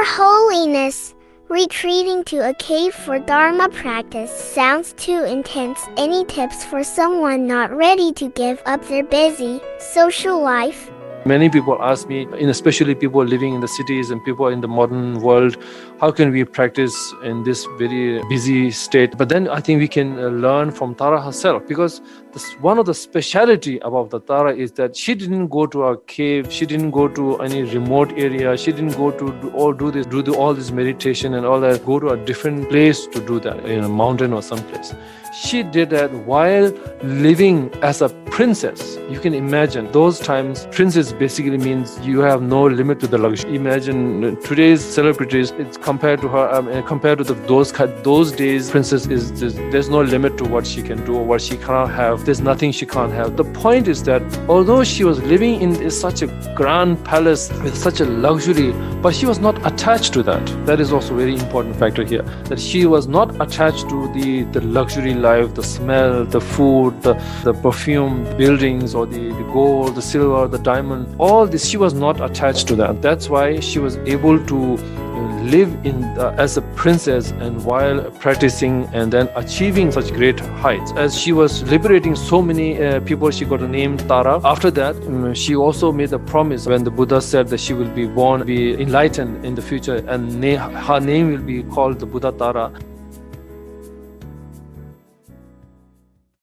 Holiness, retreating to a cave for Dharma practice sounds too intense. Any tips for someone not ready to give up their busy social life? Many people ask me, and especially people living in the cities and people in the modern world, how can we practice in this very busy state? But then I think we can learn from Tara herself, because one of the speciality about the Tara is that she didn't go to a cave, she didn't go to any remote area, she didn't go to do all this meditation and all that, go to a different place to do that, in a mountain or someplace. She did that while living as a princess. You can imagine those times, princess basically means you have no limit to the luxury. Imagine today's celebrities, it's compared to her, compared to those days, princess there's no limit to what she can do or what she cannot have. There's nothing she can't have. The point is that although she was living in such a grand palace with such a luxury, but she was not attached to that. That is also a very important factor here, that she was not attached to the luxury life, the smell, the food, the perfume, buildings, or the gold, the silver, the diamond. All this, she was not attached to that. That's why she was able to live as a princess, and while practicing and then achieving such great heights. As she was liberating so many people, she got a name Tara. After that, she also made a promise when the Buddha said that she will be born, be enlightened in the future, and her name will be called the Buddha Tara.